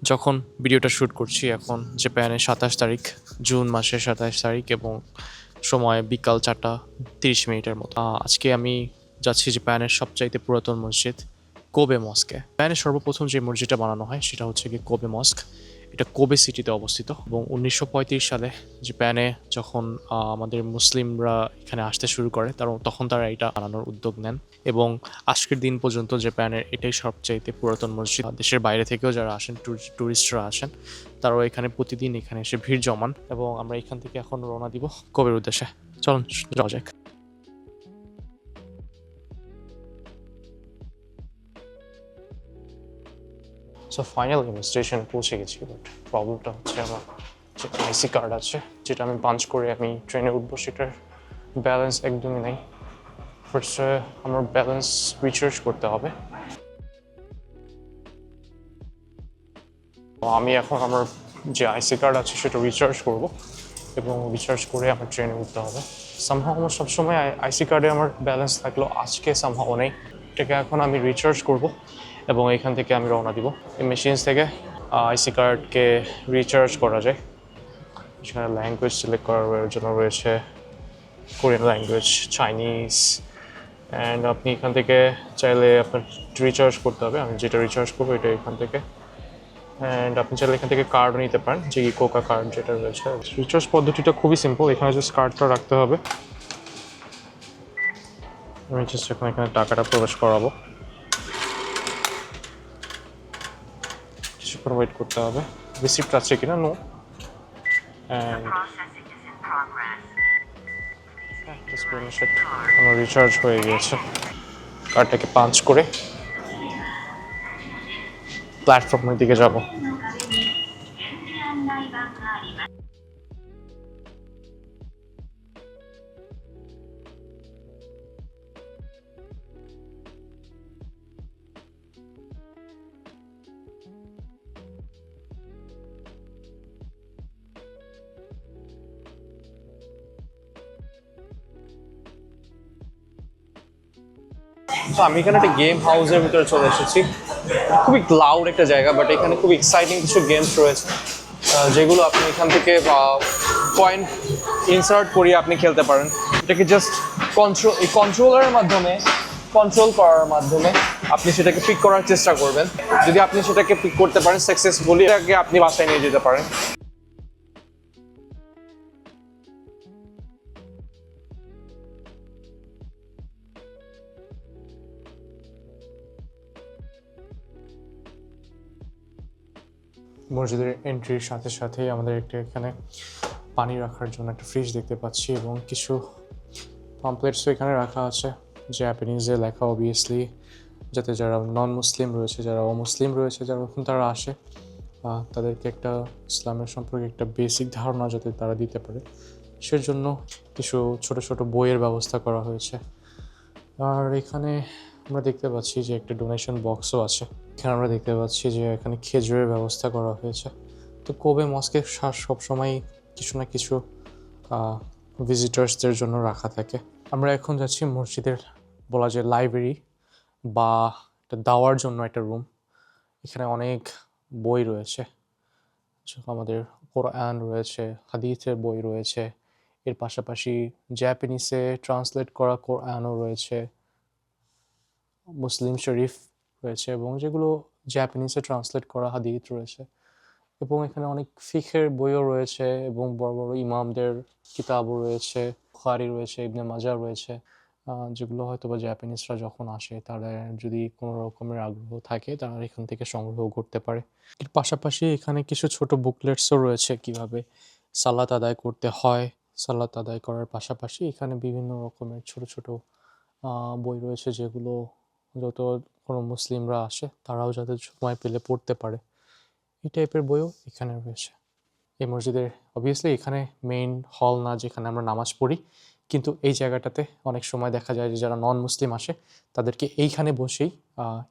যখন ভিডিওটা শ্যুট করছি এখন জাপানের ২৭ তারিখ, জুন মাসের ২৭ তারিখ এবং সময় বিকাল ৪টা ৩০ মিনিটের মতো। আজকে আমি যাচ্ছি জাপানের সবচাইতে পুরাতন মসজিদ কোবে মস্কে। জাপানের সর্বপ্রথম যে মসজিদটা বানানো হয় সেটা হচ্ছে গিয়ে কোবে মস্ক। এটা কোবে সিটিতে অবস্থিত এবং ১৯৩৫ সালে জাপানে যখন আমাদের মুসলিমরা এখানে আসতে শুরু করে তখন তারা এটা বানানোর উদ্যোগ নেন এবং আজকের দিন পর্যন্ত জাপানের এটাই সবচাইতে পুরাতন মসজিদ। দেশের বাইরে থেকেও যারা আসেন, ট্যুরিস্টরা আসেন, তারাও এখানে প্রতিদিন এখানে এসে ভিড় জমান এবং আমরা এখান থেকে এখন রওনা দিব কোবের উদ্দেশ্যে। চলুন যাওয়া যাক। সো ফাইনালি আমি স্টেশনে পৌঁছে গেছি, বাট প্রবলেমটা হচ্ছে আমার যে আইসি কার্ড আছে যেটা আমি পাঞ্চ করে আমি ট্রেনে উঠবো সেটার ব্যালেন্স একদমই নেই। ফার্স্টে আমার ব্যালেন্স রিচার্জ করতে হবে। আমি এখন আমার যে আইসি কার্ড আছে সেটা রিচার্জ করব এবং রিচার্জ করে আমার ট্রেনে উঠতে হবে। সামহাও আমার সবসময় আইসি কার্ডে আমার ব্যালেন্স থাকলেও আজকে সামহাও নেই। এটাকে এখন আমি রিচার্জ করব এবং এখান থেকে আমি রওনা দিব। এই মেশিনস থেকে আইসি কার্ডকে রিচার্জ করা যায়। সেখানে ল্যাঙ্গুয়েজ সিলেক্ট করার জন্য রয়েছে কোরিয়ান ল্যাঙ্গুয়েজ, চাইনিজ, অ্যান্ড আপনি এখান থেকে চাইলে আপনার রিচার্জ করতে হবে। আমি যেটা রিচার্জ করবো এটা এখান থেকে, অ্যান্ড আপনি চাইলে এখান থেকে কার্ডও নিতে পারেন, যে কোকা কার্ড যেটা রয়েছে। রিচার্জ পদ্ধতিটা খুবই সিম্পল। এখানে জাস্ট কার্ডটা রাখতে হবে। আমি জাস্ট এখন এখানে টাকাটা প্রবেশ করাবো, কিছুক্ষণ ওয়েট করতে হবে রিসিপ্ট আছে কিনা। নো, অ্যান্ড আমার রিচার্জ হয়ে গিয়েছে। কার্ডটাকে পাঞ্চ করে প্ল্যাটফর্মের দিকে যাব। তো আমি এখানে একটা গেম হাউসের ভিতরে চলে এসেছি। খুবই ক্লাউড একটা জায়গা, বাট এখানে খুব এক্সাইটিং কিছু গেমস রয়েছে যেগুলো আপনি এখান থেকে পয়েন্ট ইনসার্ট করিয়ে আপনি খেলতে পারেন। এটাকে জাস্ট কন্ট্রোলারের মাধ্যমে কন্ট্রোল করার মাধ্যমে আপনি সেটাকে পিক করার চেষ্টা করবেন। যদি আপনি সেটাকে পিক করতে পারেন সাকসেসফুলি, এটাকে আপনি বাসায় নিয়ে যেতে পারেন। মসজিদের এন্ট্রির সাথে সাথেই আমাদের এখানে পানি রাখার জন্য একটা ফ্রিজ দেখতে পাচ্ছি এবং কিছু পাম্পলেটসও এখানে রাখা আছে, জাপানিজে লেখা অবভিয়াসলি, যাতে যারা নন মুসলিম রয়েছে, যারা অমুসলিম রয়েছে, যখন তারা আসে তাদেরকে একটা ইসলামের সম্পর্কে একটা বেসিক ধারণা যাতে তারা দিতে পারে, সেজন্য কিছু ছোট ছোট বইয়ের ব্যবস্থা করা হয়েছে। আর এখানে আমরা দেখতে পাচ্ছি যে একটা ডোনেশন বক্সও আছে। এখানে আমরা দেখতে পাচ্ছি যে এখানে খেজুরের ব্যবস্থা করা হয়েছে। তো কোবে মস্কে সবসময় কিছু না কিছু ভিজিটার্সদের জন্য রাখা থাকে। আমরা এখন যাচ্ছি মসজিদের বলা যায় লাইব্রেরি বা একটা দাওয়ার জন্য একটা রুম। এখানে অনেক বই রয়েছে, আমাদের কোরআন রয়েছে, হাদিসের বই রয়েছে, এর পাশাপাশি জাপানিসে ট্রান্সলেট করা কোরআনও রয়েছে, মুসলিম শরীফ রয়েছে এবং যেগুলো জাপানিসে ট্রান্সলেট করা হাদিস রয়েছে, এবং এখানে অনেক ফিখের বইও রয়েছে এবং বড় বড় ইমামদের কিতাবও রয়েছে, বুখারী রয়েছে, ইবনে মাজাহ রয়েছে, যেগুলো হয়তো বা জাপানিসরা যখন আসে তারা যদি কোনো রকমের আগ্রহ থাকে তারা এখান থেকে সংগ্রহ করতে পারে। এর পাশাপাশি এখানে কিছু ছোট বুকলেটসও রয়েছে কিভাবে সালাত আদায় করতে হয়। সালাত আদায় করার পাশাপাশি এখানে বিভিন্ন রকমের ছোট ছোট বই রয়েছে যেগুলো যত কোনো মুসলিমরা আসে তারাও যাতে সময় পেলে পড়তে পারে, এই টাইপের বইও এখানে রয়েছে। এই মসজিদের অবভিয়াসলি এখানে মেইন হল না যেখানে আমরা নামাজ পড়ি, কিন্তু এই জায়গাটাতে অনেক সময় দেখা যায় যে যারা নন মুসলিম আসে তাদেরকে এইখানে বসেই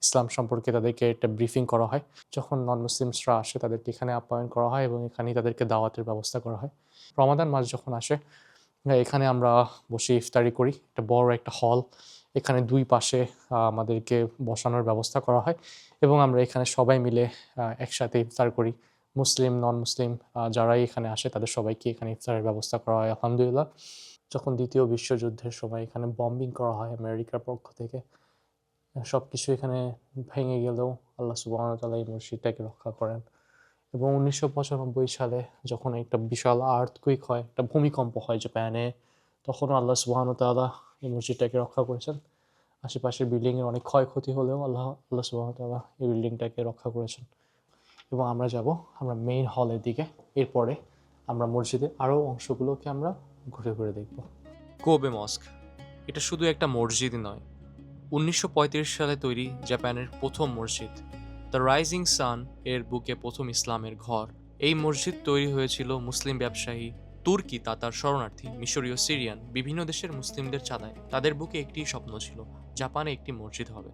ইসলাম সম্পর্কে তাদেরকে একটা ব্রিফিং করা হয়। যখন নন মুসলিমসরা আসে তাদেরকে এখানে আপ্যায়ন করা হয় এবং এখানেই তাদেরকে দাওয়াতের ব্যবস্থা করা হয়। রমাদান মাস যখন আসে এখানে আমরা বসে ইফতারি করি। একটা বড় একটা হল, এখানে দুই পাশে আমাদেরকে বসানোর ব্যবস্থা করা হয় এবং আমরা এখানে সবাই মিলে একসাথে ইফতার করি। মুসলিম, নন মুসলিম যারাই এখানে আসে তাদের সবাইকে এখানে ইফতারের ব্যবস্থা করা হয় আলহামদুলিল্লাহ। যখন ২য় বিশ্বযুদ্ধের সময় এখানে বম্বিং করা হয় আমেরিকার পক্ষ থেকে, সবকিছু এখানে ভেঙে গেলেও আল্লাহ সুবহানাহু ওয়া তাআলা এই মসজিদটাকে রক্ষা করেন। এবং ১৯৯৫ সালে যখন একটা বিশাল আর্থকুইক হয়, একটা ভূমিকম্প হয় জাপানে, তখনও আল্লাহ সুবহানাহু ওয়া তাআলা এই মসজিদটাকে রক্ষা করেছেন। আশেপাশের বিল্ডিংয়ের অনেক ক্ষয়ক্ষতি হলেও আল্লাহ সুবহানাহু ওয়া তাআলা এই বিল্ডিংটাকে রক্ষা করেছেন। এবং আমরা মেইন হলের দিকে। এরপরে আমরা মসজিদের আরও অংশগুলোকে আমরা ঘুরে ঘুরে দেখব। কোবে মস্ক, এটা শুধু একটা মসজিদই নয়, ১৯৩৫ সালে তৈরি জাপানের প্রথম মসজিদ। দ্য রাইজিং সান এর বুকে প্রথম ইসলামের ঘর। এই মসজিদ তৈরি হয়েছিল মুসলিম ব্যবসায়ী, তুর্কি, তাতার, শরণার্থী, মিশরীয়, সিরিয়ান বিভিন্ন দেশের মুসলিমদের চাঁদায়। তাদের বুকে একটি স্বপ্ন ছিল, জাপানে একটি মসজিদ হবে।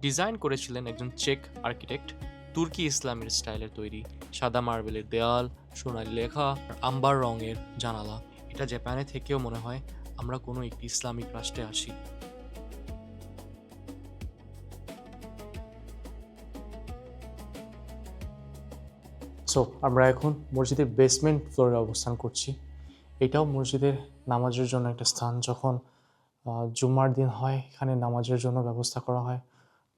ডিজাইন করেছিলেন একজন চেক আর্কিটেক্ট। তুর্কি ইসলামের স্টাইলের তৈরি, সাদা মার্বেলের দেয়াল, সোনালি লেখা আর আম্বার রঙের জানালা। এটা জাপানে থেকেও মনে হয় আমরা কোনো একটি ইসলামিক রাষ্ট্রে আসি। সো আমরা এখন মসজিদের বেসমেন্ট ফ্লোরে অবস্থান করছি। এটাও মসজিদের নামাজের জন্য একটা স্থান। যখন জুম্মার দিন হয় এখানে নামাজের জন্য ব্যবস্থা করা হয়।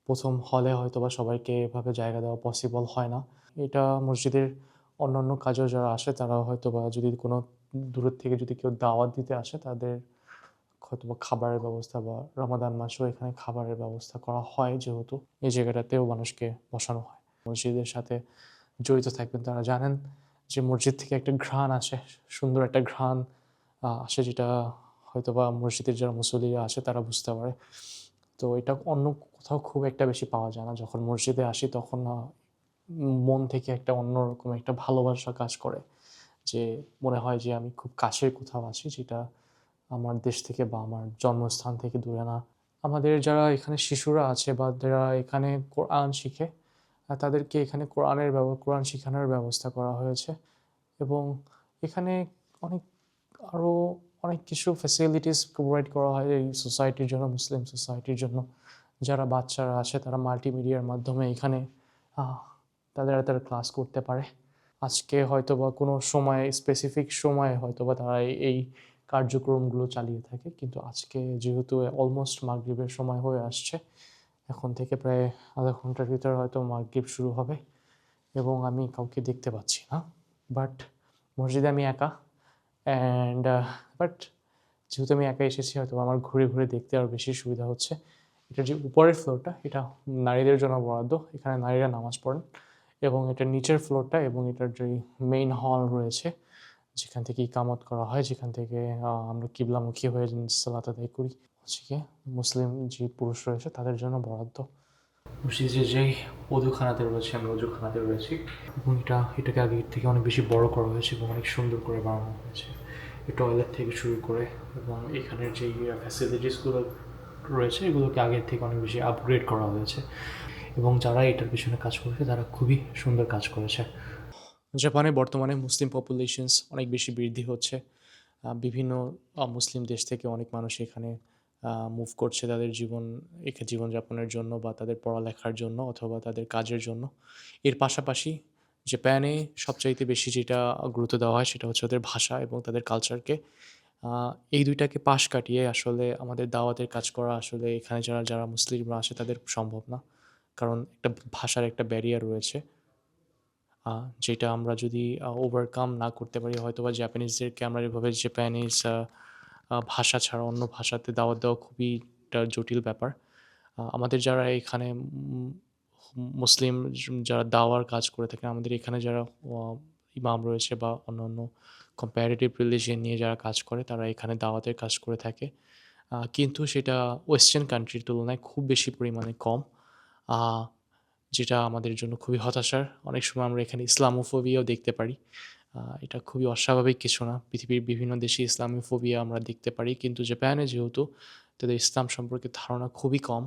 প্রথম হলে হয়তোবা সবাইকে এভাবে জায়গা দেওয়া পসিবল হয় না। এটা মসজিদের অন্যান্য কাজেও যারা আসে তারা হয়তোবা যদি কোনো দূরের থেকে যদি কেউ দাওয়াত দিতে আসে তাদের হয়তোবা খাবারের ব্যবস্থা বা রমাদান মাসেও এখানে খাবারের ব্যবস্থা করা হয়, যেহেতু এই জায়গাটাতেও মানুষকে বসানো হয়। মসজিদের সাথে জড়িত থাকবেন তারা জানেন যে মসজিদ থেকে একটা ঘ্রাণ আসে, সুন্দর একটা ঘ্রাণ আসে, যেটা হয়তোবা মসজিদের যারা মুসল্লিরা আসে তারা বুঝতে পারে। তো এটা অন্য কোথাও খুব একটা বেশি পাওয়া যায় না। যখন মসজিদে আসি তখন মন থেকে একটা অন্যরকম একটা ভালোবাসা কাজ করে, যে মনে হয় যে আমি খুব কাছের কোথাও আছি, যেটা আমার দেশ থেকে বা আমার জন্মস্থান থেকে দূরে না। আমাদের যারা এখানে শিশুরা আছে বা যারা এখানে কোরআন শিখে, তাদেরকে এখানে কোরআন শিখানোর ব্যবস্থা করা হয়েছে। এবং এখানে অনেক আরও অনেক কিছু ফ্যাসিলিটিস প্রোভাইড করা হয় এই সোসাইটির জন্য, মুসলিম সোসাইটির জন্য। যারা বাচ্চারা আছে তারা মাল্টিমিডিয়ার মাধ্যমে এখানে আহ, তারা ক্লাস করতে পারে। আজকে হয়তোবা কোনো সময়ে স্পেসিফিক সময়ে হয়তোবা তারা এই কার্যক্রমগুলো চালিয়ে থাকে, কিন্তু আজকে যেহেতু অলমোস্ট মাগরিবের সময় হয়ে আসছে, এখন থেকে প্রায় আধা ঘন্টার ভিতরে হয়তো মাগরিব শুরু হবে এবং আমি কাউকে দেখতে পাচ্ছি না। বাট মসজিদে আমি একা, অ্যান্ড বাট যেহেতু আমি একা এসেছি হয়তো আমার ঘুরে ঘুরে দেখতে আরও বেশি সুবিধা হচ্ছে। এটার যে উপরের ফ্লোরটা এটা নারীদের জন্য বরাদ্দ, এখানে নারীরা নামাজ পড়েন। এবং এটার নিচের ফ্লোরটা এবং এটার যে মেইন হল রয়েছে, যেখান থেকে ইকামত করা হয়, যেখান থেকে আমরা কিবলামুখী হয়ে সালাত আদায় করি, হচ্ছে কি মুসলিম যে পুরুষ রয়েছে তাদের জন্য বরাদ্দ। মসজিদে যেই অজুখানাতে রয়েছে, আমি অজুখানাতে রয়েছি এবং এটাকে আগের থেকে অনেক বেশি বড় করা হয়েছে এবং অনেক সুন্দর করে বানানো হয়েছে। টয়লেট থেকে শুরু করে এবং এখানের যেই ফ্যাসিলিটিসগুলো রয়েছে এগুলোকে আগের থেকে অনেক বেশি আপগ্রেড করা হয়েছে এবং যারা এটার পিছনে কাজ করেছে তারা খুবই সুন্দর কাজ করেছে। জাপানে বর্তমানে মুসলিম পপুলেশনস অনেক বেশি বৃদ্ধি হচ্ছে। বিভিন্ন মুসলিম দেশ থেকে অনেক মানুষ এখানে মুভ করছে তাদের জীবনযাপনের জন্য বা তাদের পড়ালেখার জন্য অথবা তাদের কাজের জন্য। এর পাশাপাশি জাপানে সবচাইতে বেশি যেটা গুরুত্ব দেওয়া হয় সেটা হচ্ছে ওদের ভাষা এবং তাদের কালচারকে। এই দুইটাকে পাশ কাটিয়ে আসলে আমাদের দাওয়াতের কাজ করা আসলে এখানে যারা মুসলিমরা আসে তাদের সম্ভব না, কারণ একটা ভাষার একটা ব্যারিয়ার রয়েছে, যেটা আমরা যদি ওভারকাম না করতে পারি হয়তোবা জাপানিজদেরকে আমরা এভাবে জাপানিজ ভাষা ছাড়া অন্য ভাষাতে দাওয়াত দেওয়া খুবই একটা জটিল ব্যাপার। আমাদের যারা এখানে মুসলিম যারা দাওয়ার কাজ করে থাকেন, আমাদের এখানে যারা ইমাম রয়েছে বা অন্যান্য কম্প্যারেটিভ রিলিজিয়ন নিয়ে যারা কাজ করে তারা এখানে দাওয়াতের কাজ করে থাকে, কিন্তু সেটা ওয়েস্টার্ন কান্ট্রির তুলনায় খুব বেশি পরিমাণে কম, যেটা আমাদের জন্য খুবই হতাশার। অনেক সময় আমরা এখানে ইসলামোফোবিয়াও দেখতে পারি। এটা খুবই অস্বাভাবিক কিছু না। পৃথিবীর বিভিন্ন দেশে ইসলামোফোবিয়া আমরা দেখতে পারি, কিন্তু জাপানে যেহেতু তাদের ইসলাম সম্পর্কে ধারণা খুবই কম,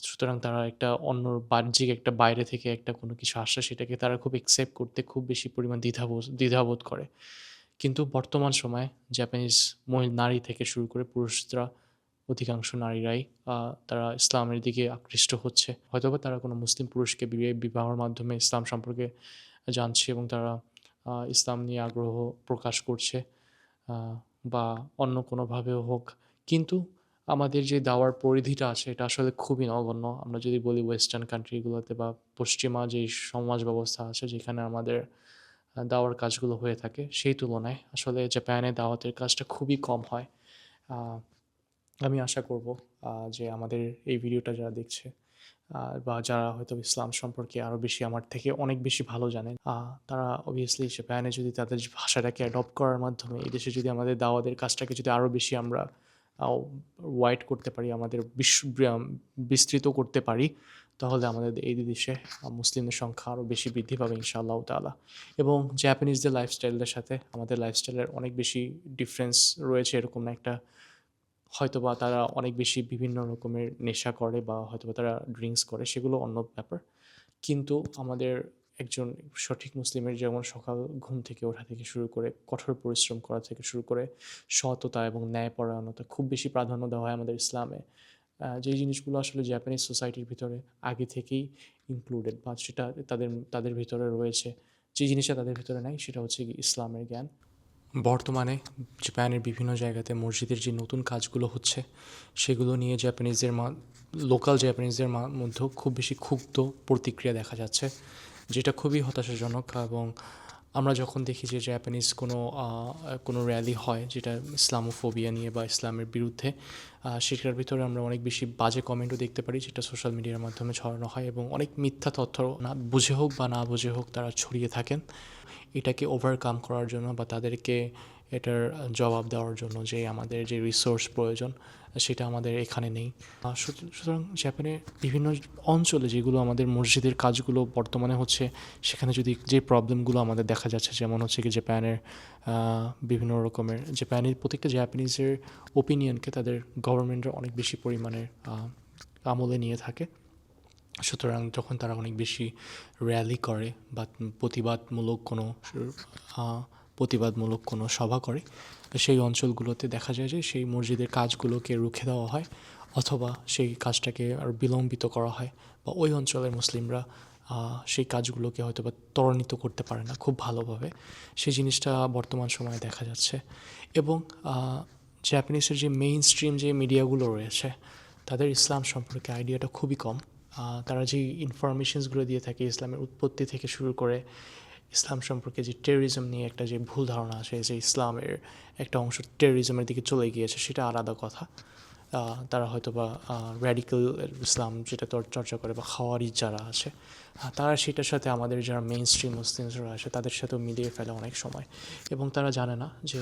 সুতরাং তারা একটা অন্য বাহ্যিক একটা বাইরে থেকে একটা কোনো কিছু আসে সেটাকে তারা খুব একসেপ্ট করতে খুব বেশি পরিমাণ দ্বিধাবোধ করে। কিন্তু বর্তমান সময়ে জাপানিজ নারী থেকে শুরু করে পুরুষরা অধিকাংশ নারীরাই তারা ইসলামের দিকে আকৃষ্ট হচ্ছে। হয়তোবা তারা কোনো মুসলিম পুরুষকে বিবাহের মাধ্যমে ইসলাম সম্পর্কে জানছে এবং তারা ইসলাম নিয়ে আগ্রহ প্রকাশ করছে, বা অন্য কোনোভাবেও হোক। কিন্তু আমাদের যে দাওয়ার পরিধিটা আছে এটা আসলে খুবই নগণ্য। আমরা যদি বলি ওয়েস্টার্ন কান্ট্রিগুলোতে বা পশ্চিমা যেই সমাজ ব্যবস্থা আছে যেখানে আমাদের দাওয়ার কাজগুলো হয়ে থাকে, সেই তুলনায় আসলে জাপানে দাওয়াতের কাজটা খুবই কম হয়। আমি আশা করব যে আমাদের এই ভিডিওটা যারা দেখছে বা যারা হয়তো ইসলাম সম্পর্কে আরও বেশি আমার থেকে অনেক বেশি ভালো জানে, তারা অবভিয়াসলি জাপানে যদি তাদের ভাষাটাকে অ্যাডপ্ট করার মাধ্যমে এই দেশে যদি আমাদের দাওয়াতের কাজটাকে যদি আরও বেশি আমরা ওয়াইড করতে পারি, আমাদের বিস্তৃত করতে পারি, তাহলে আমাদের এই দেশে মুসলিমদের সংখ্যা আরও বেশি বৃদ্ধি পাবে ইনশাআল্লাহ তাআলা। এবং জাপানিজদের লাইফস্টাইলের সাথে আমাদের লাইফস্টাইলের অনেক বেশি ডিফারেন্স রয়েছে, এরকম একটা হয়তোবা তারা অনেক বেশি বিভিন্ন রকমের নেশা করে বা হয়তোবা তারা ড্রিঙ্কস করে, সেগুলো অন্য ব্যাপার। কিন্তু আমাদের একজন সঠিক মুসলিমের যেমন সকাল ঘুম থেকে ওঠা থেকে শুরু করে কঠোর পরিশ্রম করা থেকে শুরু করে সততা এবং ন্যায়পরায়ণতা খুব বেশি প্রাধান্য দেওয়া হয় আমাদের ইসলামে। যেই জিনিসগুলো আসলে জাপানিজ সোসাইটির ভিতরে আগে থেকেই ইনক্লুডেড বা সেটা তাদের তাদের ভিতরে রয়েছে। যে জিনিসটা তাদের ভিতরে নাই সেটা হচ্ছে ইসলামের জ্ঞান। বর্তমানে জাপানের বিভিন্ন জায়গাতে মসজিদের যে নতুন কাজগুলো হচ্ছে সেগুলো নিয়ে লোকাল জাপানিজদের মধ্যেও খুব বেশি ক্ষুব্ধ প্রতিক্রিয়া দেখা যাচ্ছে, যেটা খুবই হতাশাজনক। এবং আমরা যখন দেখি যে জাপানিজ কোনো র্যালি হয় যেটা ইসলামোফোবিয়া নিয়ে বা ইসলামের বিরুদ্ধে, সেটার ভিতরে আমরা অনেক বেশি বাজে কমেন্টও দেখতে পারি যেটা সোশ্যাল মিডিয়ার মাধ্যমে ছড়ানো হয় এবং অনেক মিথ্যা তথ্য না বুঝে হোক বা না বুঝে হোক তারা ছড়িয়ে থাকেন। এটাকে ওভারকাম করার জন্য বা তাদেরকে এটার জবাব দেওয়ার জন্য যে আমাদের যে রিসোর্স প্রয়োজন সেটা আমাদের এখানে নেই। সুতরাং জাপানের বিভিন্ন অঞ্চলে যেগুলো আমাদের মসজিদের কাজগুলো বর্তমানে হচ্ছে, সেখানে যদি যে প্রবলেমগুলো আমাদের দেখা যাচ্ছে, যেমন হচ্ছে কি জাপানের বিভিন্ন রকমের প্রত্যেকটা জাপানিজের ওপিনিয়নকে তাদের গভর্নমেন্টের অনেক বেশি পরিমাণে আমলে নিয়ে থাকে। সুতরাং যখন তারা অনেক বেশি র্যালি করে বা প্রতিবাদমূলক কোনো সভা করে, সেই অঞ্চলগুলোতে দেখা যায় যে সেই মসজিদের কাজগুলোকে রুখে দেওয়া হয় অথবা সেই কাজটাকে আর বিলম্বিত করা হয়, বা ওই অঞ্চলের মুসলিমরা সেই কাজগুলোকে হয়তো বা ত্বরান্বিত করতে পারে না খুব ভালোভাবে। সেই জিনিসটা বর্তমান সময়ে দেখা যাচ্ছে। এবং জাপানিজের যে মেইন স্ট্রিম যে মিডিয়াগুলো রয়েছে তাদের ইসলাম সম্পর্কে আইডিয়াটা খুবই কম। তারা যে ইনফরমেশনসগুলো দিয়ে থাকে ইসলামের উৎপত্তি থেকে শুরু করে ইসলাম সম্পর্কে যে টেররিজম নিয়ে একটা যে ভুল ধারণা আছে যে ইসলামের একটা অংশ টেররিজমের দিকে চলে গিয়েছে, সেটা আলাদা কথা। তারা হয়তো বা র্যাডিক্যাল ইসলাম যেটা চর্চা করে বা খাওয়ারিজ যারা আছে, তারা সেটার সাথে আমাদের যারা মেইন স্ট্রিম মুসলিমসরা আছে তাদের সাথেও মিলিয়ে ফেলে অনেক সময়। এবং তারা জানে না যে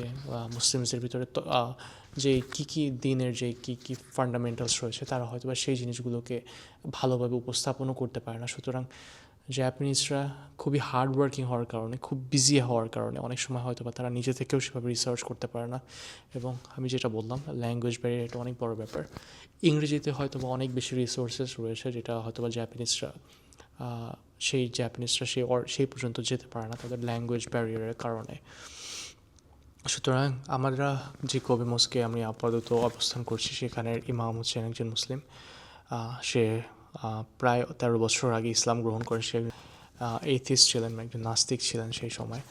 মুসলিমসদের ভিতরে যে কী দিনের যে কী ফান্ডামেন্টালস রয়েছে, তারা হয়তো বা সেই জিনিসগুলোকে ভালোভাবে উপস্থাপনও করতে পারে না। সুতরাং জাপানিজরা খুবই হার্ড ওয়ার্কিং হওয়ার কারণে, খুব বিজি হওয়ার কারণে অনেক সময় হয়তো বা তারা নিজে থেকেও সেভাবে রিসার্চ করতে পারে না। এবং আমি যেটা বললাম ল্যাঙ্গুয়েজ ব্যারিয়ার, এটা অনেক বড় ব্যাপার। ইংরেজিতে হয়তো বা অনেক বেশি রিসোর্সেস রয়েছে যেটা হয়তো বা জাপানিজরা সেই পর্যন্ত যেতে পারে না তাদের ল্যাঙ্গুয়েজ ব্যারিয়ারের কারণে। সুতরাং আমরা যে কবি মস্কে আমি আপাতত অবস্থান করছি সেখানের ইমাম হচ্ছেন একজন মুসলিম। সে প্রায় 13 বছর আগে ইসলাম গ্রহণ করে। সে এথিস্ট ছিলেন, একজন নাস্তিক ছিলেন সেই সময়।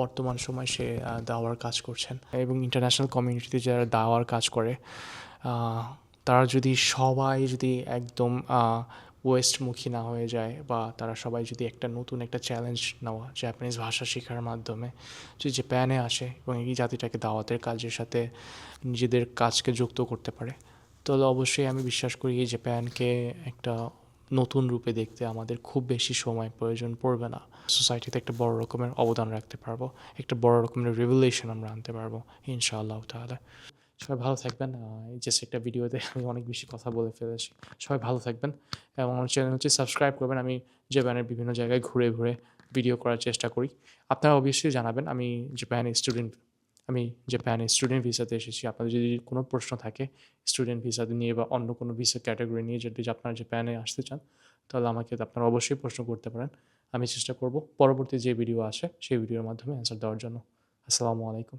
বর্তমান সময় সে দাওয়ার কাজ করছেন এবং ইন্টারন্যাশনাল কমিউনিটিতে যারা দাওয়ার কাজ করে তারা সবাই যদি একদম ওয়েস্টমুখী না হয়ে যায় বা তারা সবাই যদি নতুন একটা চ্যালেঞ্জ নেওয়া জাপানিজ ভাষা শেখার মাধ্যমে যদি জাপানে আসে এবং এই জাতিটাকে দাওয়াতের কাজের সাথে নিজেদের কাজকে যুক্ত করতে পারে, তাহলে অবশ্যই আমি বিশ্বাস করি এই জাপানকে একটা নতুন রূপে দেখতে আমাদের খুব বেশি সময় প্রয়োজন পড়বে না। সোসাইটিতে একটা বড় রকমের অবদান রাখতে পারবো, একটা বড় রকমের রেভলিউশন আমরা আনতে পারবো ইনশাআল্লাহ তাআলা। সবাই ভালো থাকবেন। এই জাস্ট একটা ভিডিওতে আমি অনেক বেশি কথা বলে ফেলেছি। সবাই ভালো থাকবেন এবং আমার চ্যানেলটি সাবস্ক্রাইব করবেন। আমি জাপানের বিভিন্ন জায়গায় ঘুরে ঘুরে ভিডিও করার চেষ্টা করি। আপনারা অবশ্যই জানাবেন। আমি জাপানে স্টুডেন্ট ভিসাতে এসেছি। আপনাদের যদি কোনো প্রশ্ন থাকে স্টুডেন্ট ভিসা নিয়ে বা অন্য কোনো ভিসা ক্যাটাগরি নিয়ে, যদি আপনারা জাপানে আসতে চান, তাহলে আমাকে আপনারা অবশ্যই প্রশ্ন করতে পারেন। আমি চেষ্টা করব পরবর্তী যে ভিডিও আসে সেই ভিডিওর মাধ্যমে অ্যান্সার দেওয়ার জন্য। আসসালামু আলাইকুম।